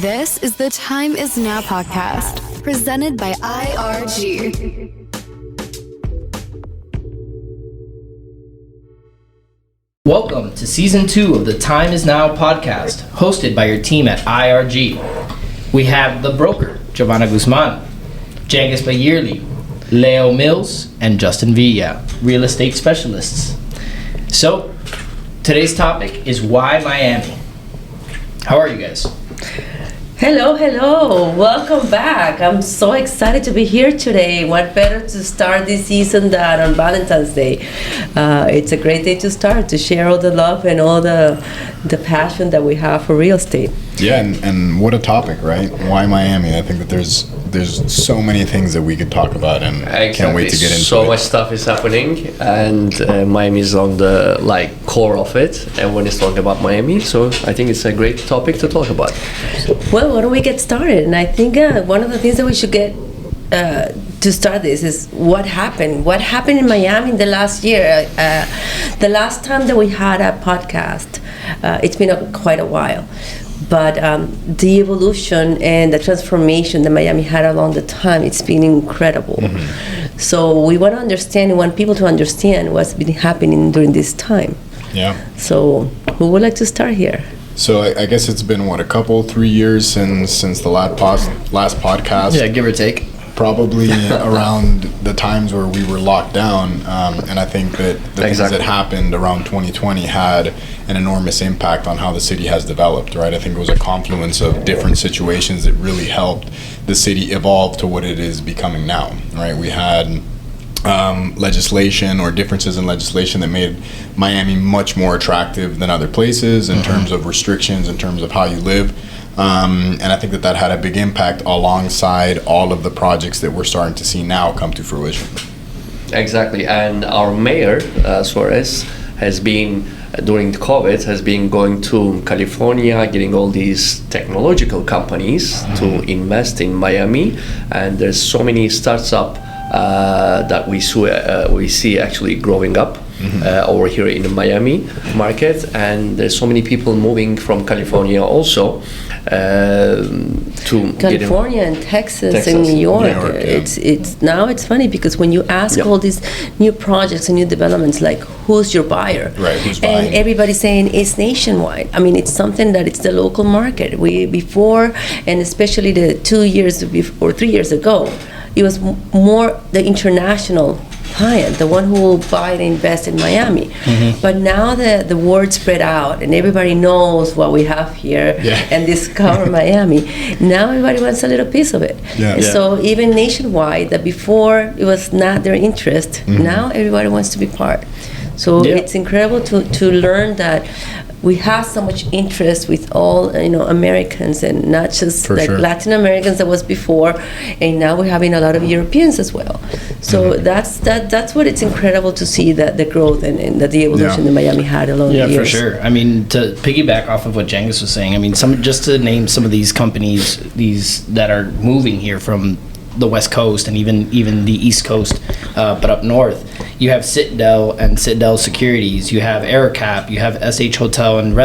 This is the Time Is Now podcast, presented by IRG. Welcome to Season 2 of the Time Is Now podcast, hosted by your team at IRG. We have the broker, Giovanna Guzman, Jangis Bayerli, Leo Mills, and Justin Villa, real estate specialists. So, today's topic is why Miami? How are you guys? Hello. Welcome back. I'm so excited to be here today. What better to start this season than on Valentine's Day? It's a great day to start, to share all the love and all the passion that we have for real estate. Yeah, and what a topic, right? Why Miami? I think that there's so many things that we could talk about, and can't wait to get into it. So much stuff is happening, and Miami is on the core of it. Everyone is talking about Miami, so I think it's a great topic to talk about. Well, why don't we get started? And I think one of the things that we should get to start this is what happened. What happened in Miami in the last year? The last time that we had a podcast, it's been quite a while. But the evolution and the transformation that Miami had along the time, it's been incredible. Mm-hmm. So we want to understand, we want people to understand what's been happening during this time. Yeah. So who would like to start here? So I guess it's been, 3 years since the last podcast? Yeah, give or take. Probably around the times where we were locked down, and I think that the things that happened around 2020 had an enormous impact on how the city has developed, right? I think it was a confluence of different situations that really helped the city evolve to what it is becoming now, right? We had legislation or differences in legislation that made Miami much more attractive than other places in terms of restrictions, in terms of how you live. And I think that had a big impact alongside all of the projects that we're starting to see now come to fruition. Exactly, and our mayor, Suarez, has been, during COVID, has been going to California, getting all these technological companies to invest in Miami, and there's so many startups that we see actually growing up over here in the Miami market, and there's so many people moving from California also to California and Texas and New York. Yeah. It's funny because when you ask all these new projects and new developments, like who's your buyer, right? Who's buying? And everybody's saying it's nationwide. I mean, it's something that it's the local market. Before, and especially the 2 years or 3 years ago, it was more the international client, the one who will buy and invest in Miami. Mm-hmm. But now the word spread out and everybody knows what we have here and discover Miami. Now everybody wants a little piece of it. Yeah. So even nationwide, that before it was not their interest, now everybody wants to be part. So it's incredible to learn that we have so much interest with all Americans, and not just Latin Americans that was before, and now we're having a lot of Europeans as well. So that's what it's incredible to see, that the growth and that the evolution that Miami had along the years. Yeah, for sure. I mean, to piggyback off of what Jangis was saying, I mean, just to name some of these companies, these that are moving here from the West Coast and even the East Coast, but up north, you have Citadel and Citadel Securities, you have AirCap, you have SH Hotel and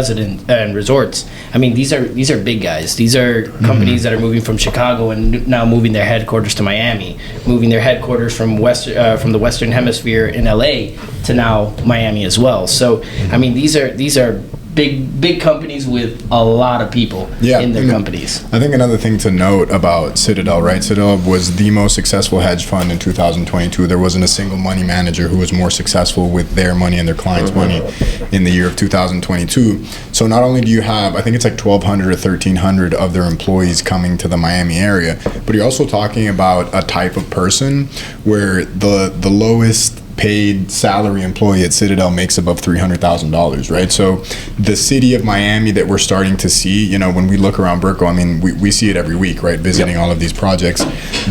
Resorts. I mean, these are big guys. These are companies that are moving from Chicago and now moving their headquarters to Miami, moving their headquarters from the Western Hemisphere in LA to now Miami as well. So, I mean, these are big companies with a lot of people in their companies. I think another thing to note about Citadel, right? Citadel was the most successful hedge fund in 2022. There wasn't a single money manager who was more successful with their money and their clients' money in the year of 2022. So not only do you have, I think it's like 1,200 or 1,300 of their employees coming to the Miami area, but you're also talking about a type of person where the lowest paid salary employee at Citadel makes above $300,000, right? So the city of Miami that we're starting to see, when we look around Burco, I mean, we see it every week, right? Visiting all of these projects,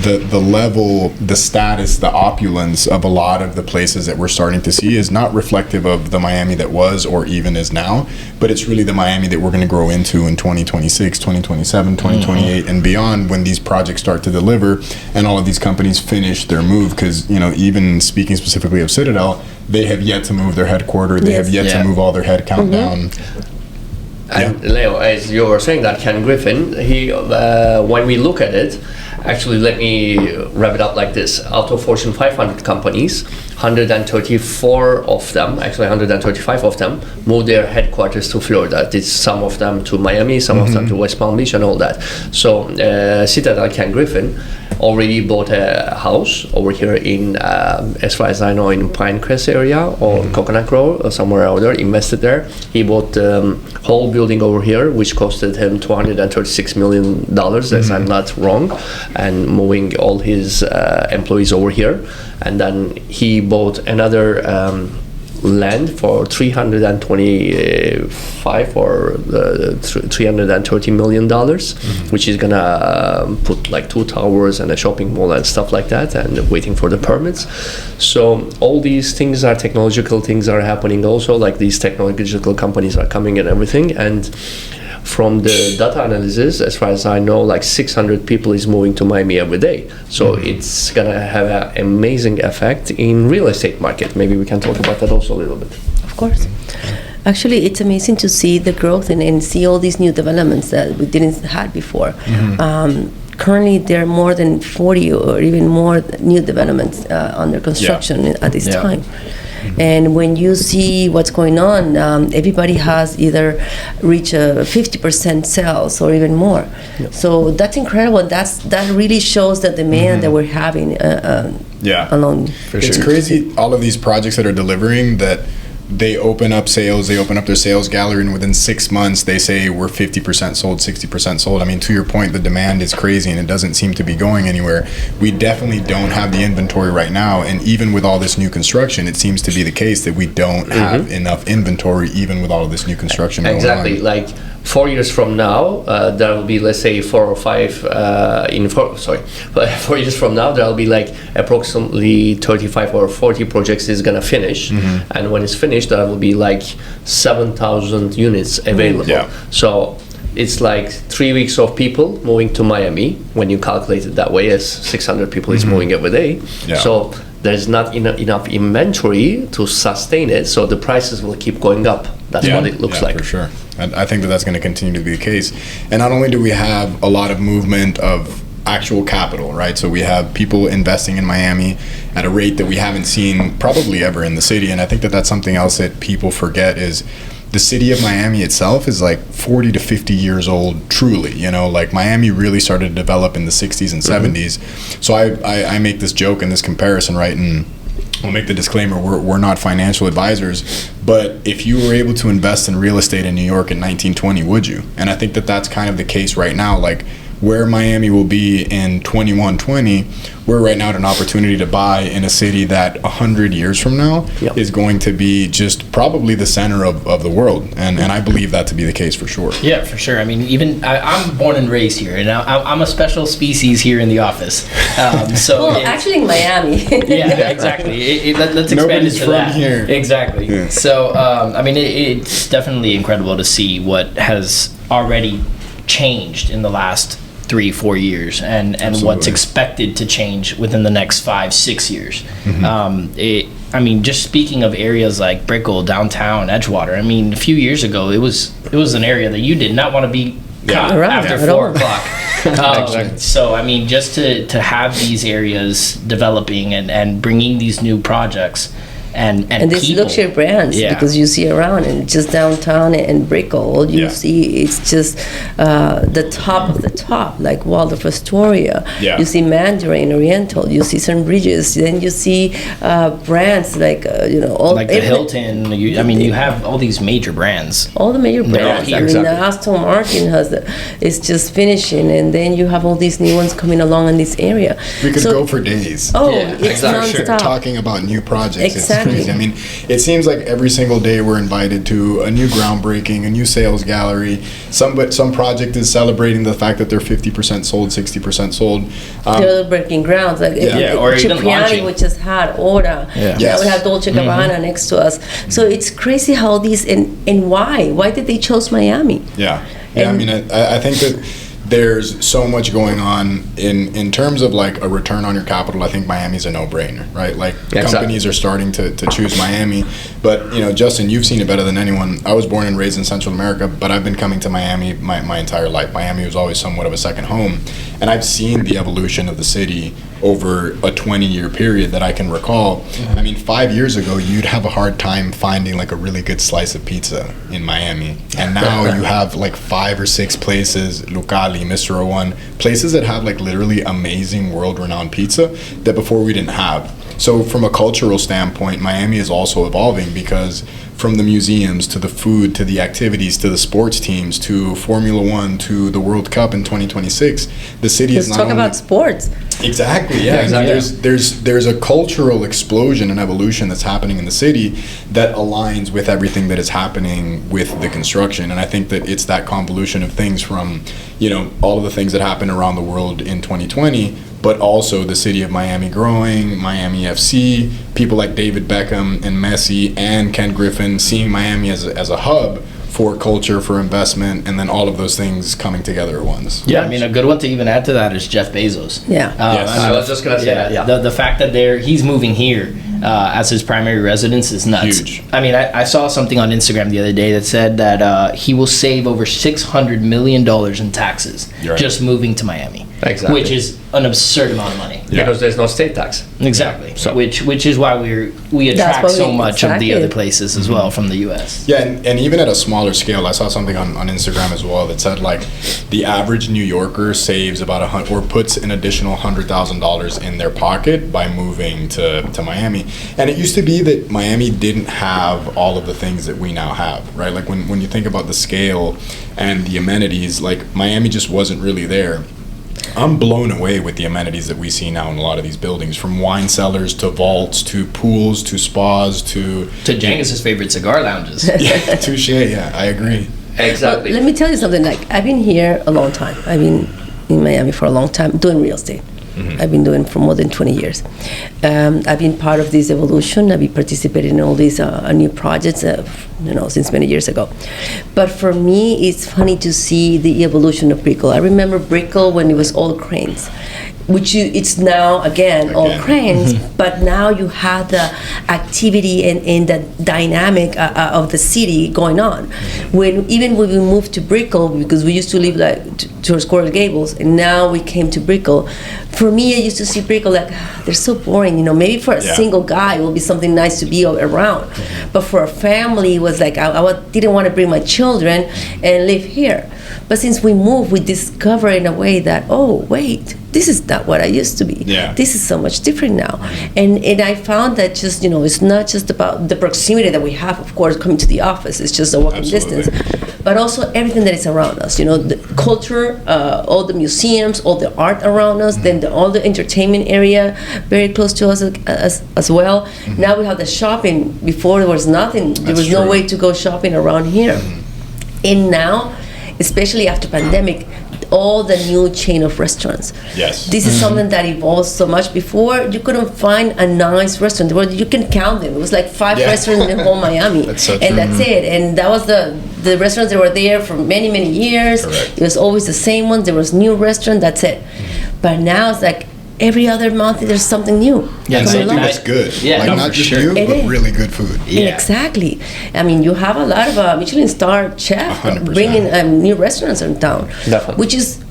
the level, the status, the opulence of a lot of the places that we're starting to see is not reflective of the Miami that was or even is now, but it's really the Miami that we're going to grow into in 2026, 2027, 2028 and beyond, when these projects start to deliver and all of these companies finish their move. Because, even speaking specifically of Citadel, they have yet to move their headquarters. They have yet to move all their headcount down. And Leo, as you were saying that Ken Griffin, he when we look at it, actually let me wrap it up like this. Out of Fortune 500 companies, 134 of them, actually 135 of them, moved their headquarters to Florida. It's some of them to Miami, some of them to West Palm Beach and all that. So Citadel Ken Griffin already bought a house over here in, as far as I know, in Pinecrest area or Coconut Grove or somewhere out there, invested there. He bought the whole building over here, which costed him $236 million, if I'm not wrong, and moving all his employees over here. And then he bought another land for $325 or $330 million, which is gonna put like 2 towers and a shopping mall and stuff like that, and waiting for the permits. So all these things are technological things are happening also, like these technological companies are coming and everything. And from the data analysis, as far as I know, like 600 people is moving to Miami every day. So it's gonna have an amazing effect in real estate market. Maybe we can talk about that also a little bit. Of course. Actually, it's amazing to see the growth and see all these new developments that we didn't have before. Currently, there are more than 40 or even more new developments under construction at this time. And when you see what's going on, everybody has either reached a 50% sales or even more. So that's incredible. That really shows the demand that we're having along. It's crazy, all of these projects that are delivering, that they open up sales, they open up their sales gallery, and within 6 months they say we're 50% sold, 60% sold. I mean, to your point, the demand is crazy and it doesn't seem to be going anywhere. We definitely don't have the inventory right now, and even with all this new construction, it seems to be the case that we don't have enough inventory, even with all of this new construction going on. Exactly. Like 4 years from now, there will be, let's say, 4 years from now, there will be like approximately 35 or 40 projects is gonna finish, and when it's finished, there will be like 7,000 units available. So it's like 3 weeks of people moving to Miami when you calculate it that way, as 600 people is moving every day. So there's not enough inventory to sustain it, so the prices will keep going up. That's what it looks like. For sure. And I think that that's going to continue to be the case. And not only do we have a lot of movement of actual capital, right? So we have people investing in Miami at a rate that we haven't seen probably ever in the city. And I think that that's something else that people forget, is the city of Miami itself is like 40 to 50 years old, truly. You know, like Miami really started to develop in the 60s and 70s. So I make this joke and this comparison, right? And I'll make the disclaimer, we're not financial advisors, but if you were able to invest in real estate in New York in 1920, would you? And I think that that's kind of the case right now. Like, where Miami will be in 2120, we're right now at an opportunity to buy in a city that 100 years from now is going to be just probably the center of the world. And I believe that to be the case for sure. Yeah, for sure. I mean, even I'm born and raised here, and I'm a special species here in the office. Actually in Miami. Yeah, exactly. Let's expand it to that. Here. Exactly. Yeah. So, I mean, it's definitely incredible to see what has already changed in the last 3-4 years, and what's expected to change within the next 5-6 years. I mean, just speaking of areas like Brickell, downtown, Edgewater, I mean, a few years ago, it was an area that you did not want to be after 4 o'clock. So, I mean, just to have these areas developing and bringing these new projects, and these people. luxury brands, because you see around and just downtown and Brickell, you see it's just the top of the top, like Waldorf Astoria. You see Mandarin, Oriental. You see St. Bridges. Then you see brands like all like the Hilton. You have all these major brands. All the major brands. Aston Martin is just finishing, and then you have all these new ones coming along in this area. We could go for days. It's nonstop. Talking about new projects. Exactly. Crazy. I mean, it seems like every single day we're invited to a new groundbreaking, a new sales gallery. Some project is celebrating the fact that they're 50% sold, 60% sold. They're breaking grounds, like or even Cipriani, which has had Ora. Now we have Dolce Gabbana next to us. So it's crazy how these and why did they choose Miami? I mean, I think that there's so much going on in terms of like a return on your capital. I think Miami's a no-brainer, right? Like companies are starting to choose Miami. But Justin, you've seen it better than anyone. I was born and raised in Central America, but I've been coming to Miami my entire life. Miami was always somewhat of a second home, and I've seen the evolution of the city over a 20-year period that I can recall. I mean, 5 years ago, you'd have a hard time finding like a really good slice of pizza in Miami. And now you have like 5 or 6 places, Lucali, Mr. O1, places that have like literally amazing world-renowned pizza that before we didn't have. So from a cultural standpoint, Miami is also evolving because from the museums to the food to the activities to the sports teams to Formula One to the World Cup in 2026, the city is not Let's talk about sports. Exactly, yeah. Exactly. There's a cultural explosion and evolution that's happening in the city that aligns with everything that is happening with the construction. And I think that it's that convolution of things from, all of the things that happened around the world in 2020, but also the city of Miami growing, Miami FC, people like David Beckham and Messi and Ken Griffin seeing Miami as a hub for culture, for investment, and then all of those things coming together at once. Yeah, I mean, a good one to even add to that is Jeff Bezos. Yeah. Yes. I was just going to say that. Yeah. The fact that he's moving here as his primary residence is nuts. Huge. I mean, I saw something on Instagram the other day that said that he will save over $600 million in taxes just moving to Miami. Exactly. Which is an absurd amount of money. Yeah. Because there's no state tax. Exactly. So. Which is why we attract so much of the other places as well from the U.S. Yeah, and even at a smaller scale, I saw something on Instagram as well that said like the average New Yorker saves about or puts an additional $100,000 in their pocket by moving to Miami. And it used to be that Miami didn't have all of the things that we now have, right? Like when you think about the scale and the amenities, like Miami just wasn't really there. I'm blown away with the amenities that we see now in a lot of these buildings, from wine cellars to vaults to pools to spas to Jengus's favorite cigar lounges. Yeah, touche. Yeah, I agree. Exactly. Let me tell you something. Like, I've been here a long time. I've been in Miami for a long time doing real estate. I've been doing it for more than 20 years. I've been part of this evolution. I've been participating in all these new projects, since many years ago. But for me, it's funny to see the evolution of Brickell. I remember Brickell when it was all cranes, which it's now again all cranes. But now you have the activity and the dynamic of the city going on. When we moved to Brickell, because we used to live like towards Coral Gables, and now we came to Brickell. For me, I used to see Brickell like they're so boring. Maybe for a single guy it will be something nice to be around, but for a family it was like I didn't want to bring my children and live here. But since we moved, we discover in a way that, oh wait, this is not what I used to be. Yeah. This is so much different now. And I found that just, it's not just about the proximity that we have, of course, coming to the office. It's just a walking distance. But also everything that is around us, the culture, all the museums, all the art around us, then all the entertainment area very close to us as well. Now we have the shopping. Before there was nothing. There was no way to go shopping around here. And now, especially after pandemic, all the new chain of restaurants. Yes. This is something that evolves so much. Before, you couldn't find a nice restaurant. Well, you can count them. It was like 5 restaurants in the whole Miami. That's so and true. that's it. And that was the restaurants that were there for many, many years. Correct. It was always the same ones. There was new restaurant, that's it. But now it's like every other month there's something new. Yeah, And something along. that's good. Yeah, like no, not for just sure. new, It but is. really good food. Yeah. Exactly. I mean, you have a lot of Michelin star chefs 100%. bringing new restaurants in town, Definitely. which is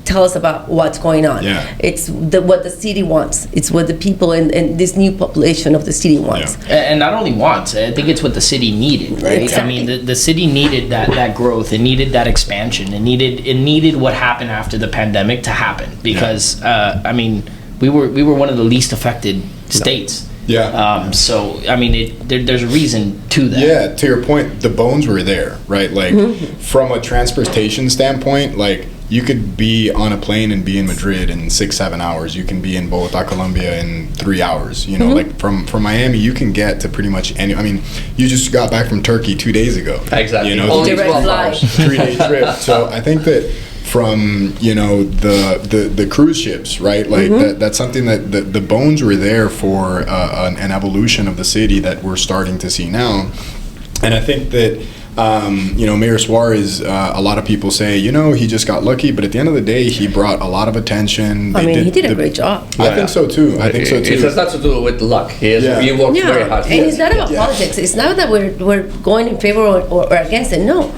tell us about what's going on. Yeah. It's what the city wants. It's what the people and this new population of the city wants. And not only wants, I think it's what the city needed, right? Exactly. I mean, the city needed that growth. It needed that expansion. It needed what happened after the pandemic to happen because, I mean, we were one of the least affected states. Yeah. So I mean, there's a reason to that. Yeah, to your point, the bones were there, right? Like from a transportation standpoint, like you could be on a plane and be in Madrid in 6-7 hours. You can be in Bogota, Colombia in 3 hours. Like from Miami, you can get to pretty much any. I mean, you just got back from Turkey 2 days ago. Exactly. Only 12 hours. 3-day trip. So I think that from the cruise ships, right? Like that's something that the bones were there for an evolution of the city that we're starting to see now. And I think that Mayor Suarez, a lot of people say, he just got lucky, but at the end of the day, he brought a lot of attention. He did a great job. I think so too. It has not to do with luck. He worked very hard. And it's not about politics. It's not that we're going in favor or against it. No,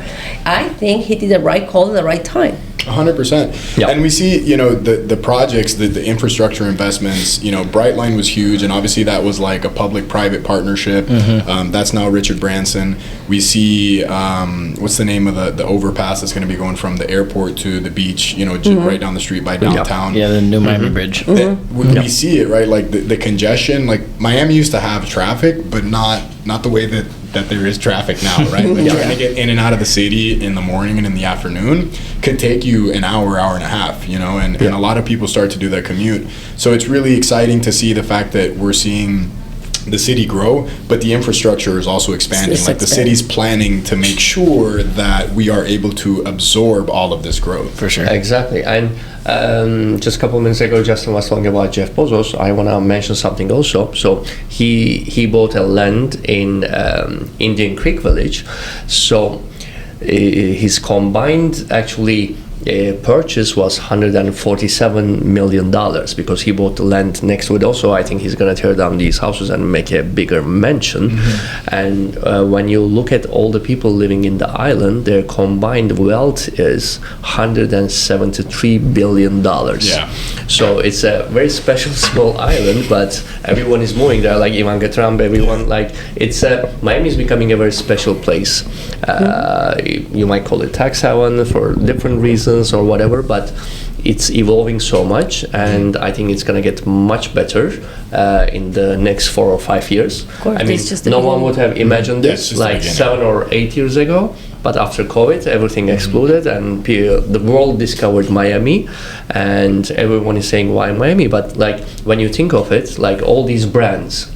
I think he did the right call at the right time. 100%. Yep. And we see, the projects, the infrastructure investments, Brightline was huge, and obviously that was like a public-private partnership. That's now Richard Branson. We see, what's the name of the overpass that's going to be going from the airport to the beach, right down the street by downtown. Yeah, the new Miami Bridge. We see it, right? Like the congestion, like Miami used to have traffic, but not the way that there is traffic now, right? Like trying to get in and out of the city in the morning and in the afternoon could take you an hour and a half, and a lot of people start to do that commute. So it's really exciting to see the fact that we're seeing the city grow, but the infrastructure is also expanding. The city's planning to make sure that we are able to absorb all of this growth. For sure. Exactly. And just a couple of minutes ago, Justin was talking about Jeff Bezos. I want to mention something also. So he bought a land in Indian Creek Village. So his combined actually purchase was $147 million because he bought the land next to it. Also, I think he's going to tear down these houses and make a bigger mansion. And when you look at all the people living in the island, their combined wealth is $173 billion. Yeah. So it's a very special small island, but everyone is moving there, like Ivanka Trump, everyone, Miami is becoming a very special place. You might call it tax haven for different reasons or whatever, but it's evolving so much, and I think it's going to get much better in the next 4 or 5 years. I mean, no one would have imagined this 7 or 8 years ago, but after COVID, everything exploded, and the world discovered Miami, and everyone is saying, why Miami? But when you think of it, all these brands,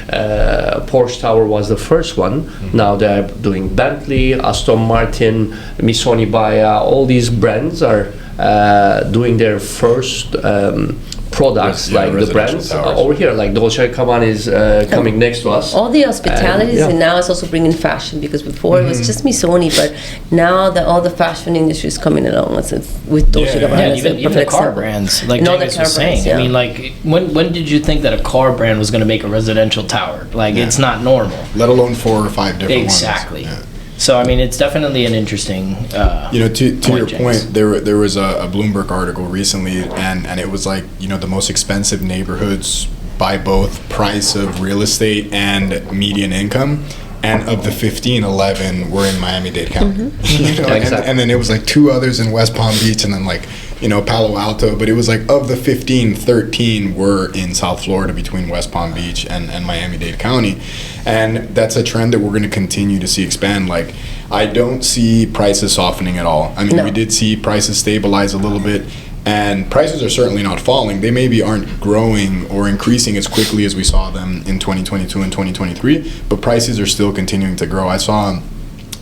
Porsche Tower was the first one. Now they're doing Bentley, Aston Martin, Missoni Baia. All these brands are doing their first products, the brands over here, Dolce & Gabbana is coming next to us. All the hospitalities, and now it's also bringing fashion, because before it was just Missoni, but now all the fashion industry is coming along with Dolce & Gabbana. Even the car brands, James was saying. I mean, when did you think that a car brand was going to make a residential tower? It's not normal. Let alone 4 or 5 different ones. Exactly. Yeah. So, I mean, it's definitely an interesting to your point, there was a Bloomberg article recently, and it was the most expensive neighborhoods by both price of real estate and median income. And of the 15, 11 were in Miami-Dade County. And then it was 2 others in West Palm Beach, and then Palo Alto. But it was of the 15, 13 were in South Florida between West Palm Beach and Miami-Dade County. And that's a trend that we're going to continue to see expand. I don't see prices softening at all. I mean, we did see prices stabilize a little bit. And prices are certainly not falling. They maybe aren't growing or increasing as quickly as we saw them in 2022 and 2023, but prices are still continuing to grow. I saw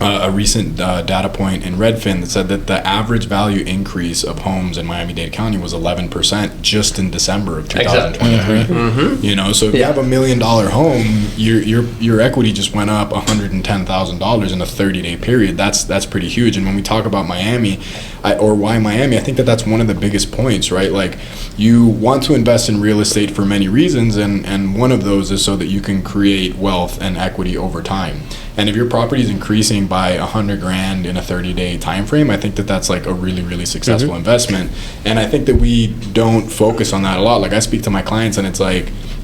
a recent data point in Redfin that said that the average value increase of homes in Miami-Dade County was 11% just in December of 2023. Exactly. So if you have $1 million home, your equity just went up $110,000 in a 30-day period. That's pretty huge. And when we talk about Miami, why Miami, I think that's one of the biggest points, right? You want to invest in real estate for many reasons, and one of those is so that you can create wealth and equity over time. And if your property is increasing by $100,000 in a 30-day time frame, I think that's a really, really successful investment. And I think that we don't focus on that a lot. I speak to my clients, and it's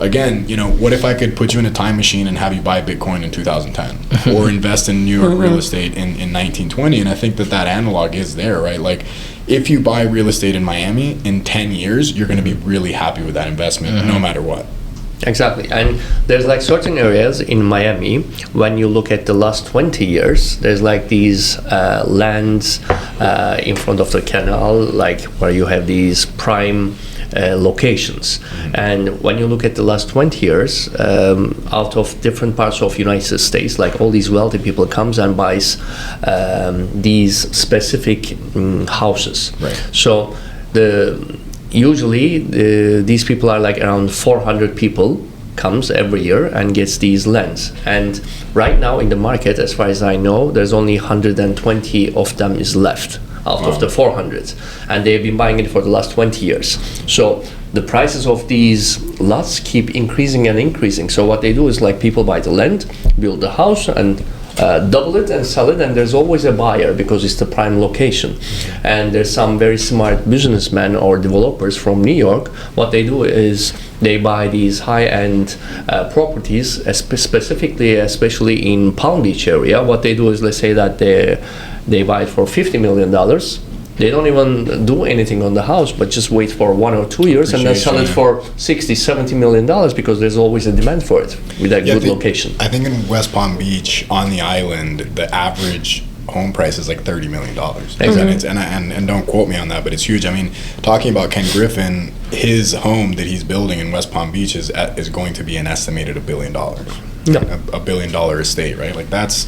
again, what if I could put you in a time machine and have you buy Bitcoin in 2010 or invest in New York real estate in 1920? And I think that analog is there, right? If you buy real estate in Miami in 10 years, you're going to be really happy with that investment no matter what. Exactly. And there's certain areas in Miami, when you look at the last 20 years, there's these lands in front of the canal, where you have these prime locations. And when you look at the last 20 years, out of different parts of United States, all these wealthy people comes and buys these specific houses. Right. So usually these people are around 400 people comes every year and gets these lands. And right now in the market, as far as I know, there's only 120 of them is left out of the 400, and they've been buying it for the last 20 years. So the prices of these lots keep increasing and increasing. So what they do is, like, people buy the land, build the house, and double it and sell it, and there's always a buyer because it's the prime location. And there's some very smart businessmen or developers from New York. What they do is they buy these high-end properties, specifically, especially in Palm Beach area. What they do is, let's say that they buy it for $50 million. They don't even do anything on the house, but just wait for 1 or 2 years and then sell it for $60-70 million because there's always a demand for it with a good location. I think in West Palm Beach on the island, the average home price is like $30 million. Exactly. And don't quote me on that, but it's huge. I mean, talking about Ken Griffin, his home that he's building in West Palm Beach is going to be an estimated $1 billion. Yeah. A $1 billion estate, right? Like those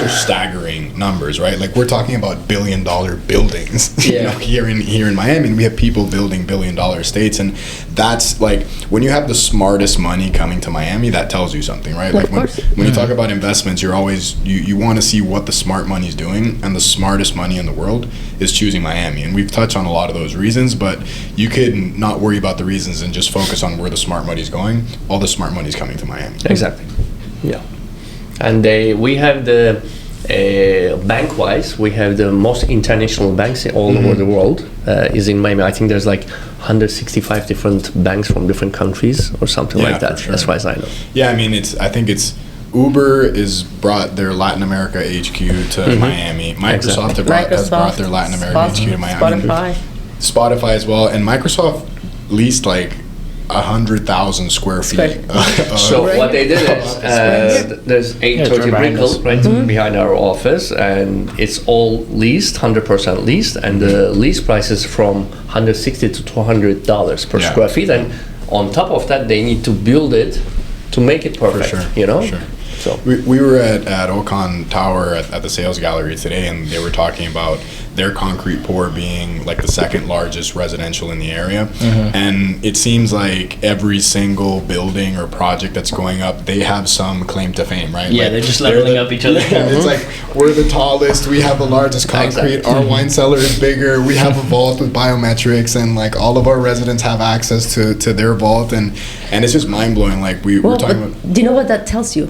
are staggering numbers, right? Like we're talking about $1 billion buildings, here in Miami, and we have people building $1 billion estates, and that's like when you have the smartest money coming to Miami, that tells you something, right? Like when you talk about investments, you're always you want to see what the smart money's doing, and the smartest money in the world is choosing Miami, and we've touched on a lot of those reasons, but you could not worry about the reasons and just focus on where the smart money's going. All the smart money's coming to Miami. Exactly. Yeah, and we have the bank-wise, we have the most international banks all over the world is in Miami. I think there's like 165 different banks from different countries or something like that, as far as I know. Yeah, I mean, I think it's Uber is brought their Latin America HQ to Miami. Microsoft has brought their Latin America HQ to Miami. Spotify as well, and Microsoft leased like 100,000 square feet. So what they did is there's 830 Brickell right behind our office, and it's all leased, 100% leased, and the lease price is from $160 to $200 per square feet, and on top of that they need to build it to make it perfect. For sure. You know. For sure. So we were at Ocon Tower at the sales gallery today, and they were talking about their concrete pour being like the second largest residential in the area. And it seems like every single building or project that's going up, they have some claim to fame, right? Yeah, like, they're just leveling up each other. It's like, we're the tallest, we have the largest concrete, our wine cellar is bigger, we have a vault with biometrics, and like all of our residents have access to their vault, and it's just mind-blowing. Like we're talking about. Do you know what that tells you?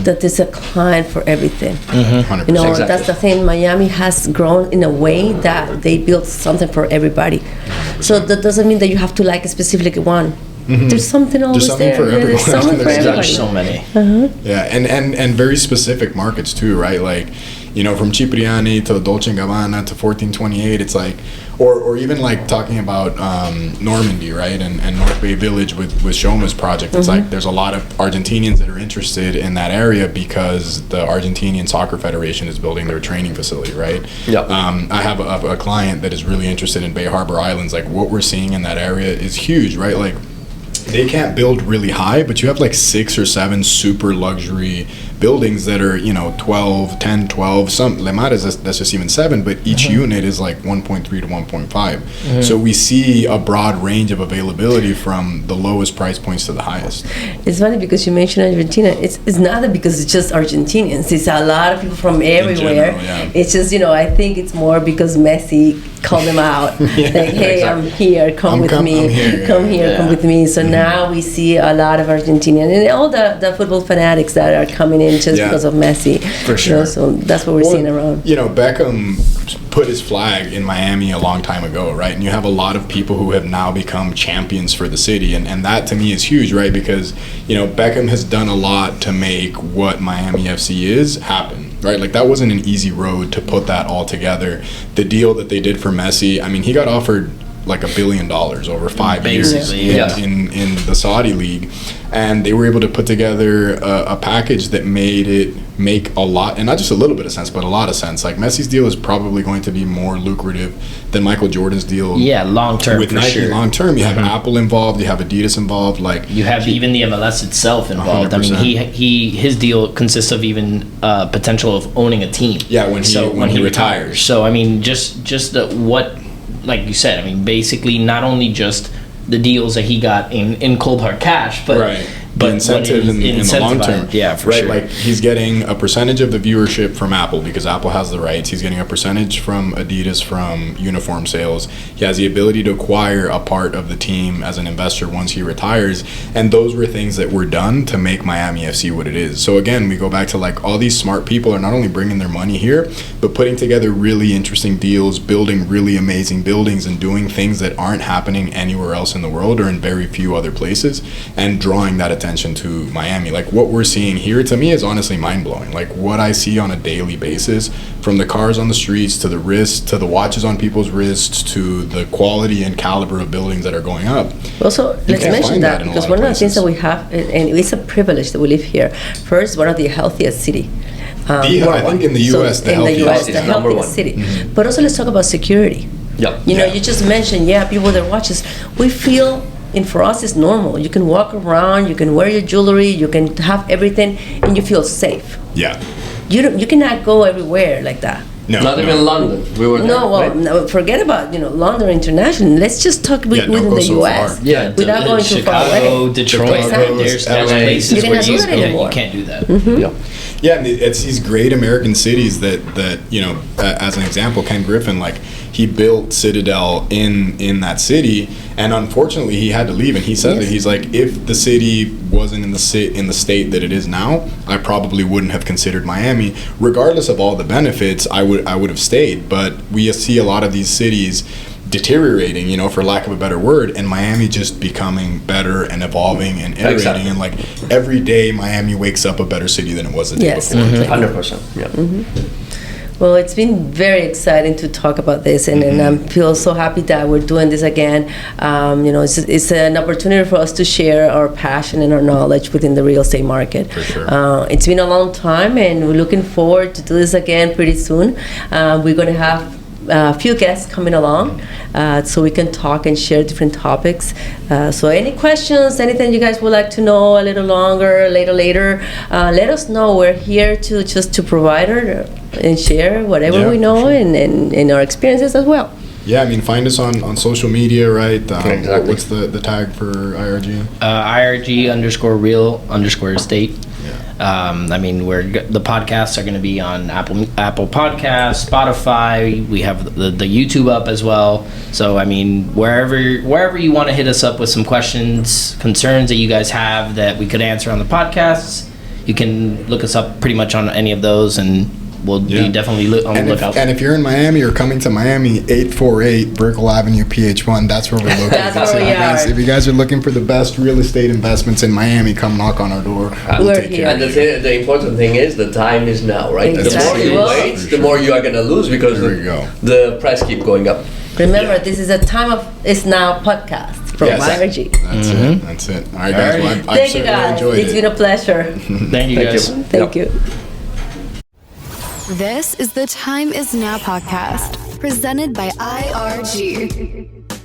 That there's a client for everything. 100%. You know, that's the thing. Miami has grown in a way that they built something for everybody. 100%. So that doesn't mean that you have to like a specific one. There's something always there. For everyone. There's something for everybody. There's so many. Yeah, and very specific markets too, right? Like, you know, from Cipriani to Dolce & Gabbana to 1428, it's like, or even like talking about Normandy, right? And North Bay Village with Shoma's project. It's like there's a lot of Argentinians that are interested in that area because the Argentinian Soccer Federation is building their training facility, right? Yeah. I have a client that is really interested in Bay Harbor Islands. Like what we're seeing in that area is huge, right? Like they can't build really high, but you have like 6 or 7 super luxury buildings that are, you know, 10, 12, some Lemares, that's just even 7, but each unit is like 1.3 to 1.5. So we see a broad range of availability from the lowest price points to the highest. It's funny because you mentioned Argentina. It's not that because it's just Argentinians. It's a lot of people from everywhere. General, It's just, you know, I think it's more because Messi called them out. Like, hey, I'm here, come with me. Come with me. So now we see a lot of Argentinians and all the football fanatics that are coming in just because of Messi. For sure. You know, so that's what we're seeing around. You know, Beckham put his flag in Miami a long time ago, right? And you have a lot of people who have now become champions for the city. And that to me is huge, right? Because, you know, Beckham has done a lot to make what Miami FC is happen, right? Like that wasn't an easy road to put that all together. The deal that they did for Messi, I mean, he got offered like $1 billion over 5 years in the Saudi league, and they were able to put together a package that made it make a lot, and not just a little bit of sense, but a lot of sense. Like Messi's deal is probably going to be more lucrative than Michael Jordan's deal. Yeah, long term with Nike. Sure. Long term, you have Apple involved, you have Adidas involved, like you have even the MLS itself involved. 100%. I mean, his deal consists of even potential of owning a team. Yeah, when he retires. So I mean, just what. Like you said, I mean, basically not only just the deals that he got in cold hard cash, but the incentive in the long term. Yeah, for right, sure. like he's getting a percentage of the viewership from Apple because Apple has the rights. He's getting a percentage from Adidas from uniform sales. He has the ability to acquire a part of the team as an investor once he retires. And those were things that were done to make Miami FC what it is. So again, we go back to like all these smart people are not only bringing their money here, but putting together really interesting deals, building really amazing buildings and doing things that aren't happening anywhere else in the world or in very few other places, and drawing that attention to Miami. Like what we're seeing here to me is honestly mind-blowing. Like what I see on a daily basis, from the cars on the streets to the wrists to the watches on people's wrists to the quality and caliber of buildings that are going up. Also, let's mention that because one of the things that we have, and it's a privilege that we live here. First, one of the healthiest city. I think in the U.S. the healthiest city. Mm-hmm. But also, let's talk about security. Yeah. You know, you just mentioned, people with their watches. We feel, and for us, it's normal. You can walk around, you can wear your jewelry, you can have everything, and you feel safe. Yeah. You cannot go everywhere like that. No, not even London. We were there, right? No, forget about London International. Let's just talk within the U.S. Far. Yeah, without going too far away. Chicago, Detroit, there's places where you can't do that. Mm-hmm. Yeah, it's these great American cities that as an example, Ken Griffin, like he built Citadel in that city, and unfortunately he had to leave. And he said that he's like, if the city wasn't in the state that it is now, I probably wouldn't have considered Miami. Regardless of all the benefits, I would have stayed. But we see a lot of these cities deteriorating, for lack of a better word, and Miami just becoming better and evolving and iterating. Exactly. And like every day Miami wakes up a better city than it was the day before. 100%. Yeah. Mm-hmm. Well, it's been very exciting to talk about this, and I feel so happy that we're doing this again. It's an opportunity for us to share our passion and our knowledge within the real estate market. For sure. It's been a long time, and we're looking forward to do this again pretty soon. We're going to have a few guests coming along so we can talk and share different topics. So any questions, anything you guys would like to know a little longer, later, let us know. We're here to provide and share whatever we know, sure. and our experiences as well. Yeah, I mean, find us on social media, right? Exactly. What's the tag for IRG? IRG_real_estate. Yeah. The podcasts are going to be on Apple Podcasts, Spotify. We have the YouTube up as well. So wherever you want to hit us up with some questions, concerns that you guys have that we could answer on the podcasts, you can look us up pretty much on any of those, and we'll be definitely on the lookout. And if you're in Miami or coming to Miami, 848 Brickell Avenue, PH1, that's where we're located. That's where we are. If you guys are looking for the best real estate investments in Miami, come knock on our door. We'll take care of you. And the important thing is the time is now, right? Exactly. The more you wait, the more you are going to lose because the price keep going up. Remember, this is a time of It's Now podcast from IRG. That's it. All right, guys. Well, I've Thank you, guys. It's been a pleasure. Thank you, guys. Thank you. This is the Time Is Now podcast, presented by IRG.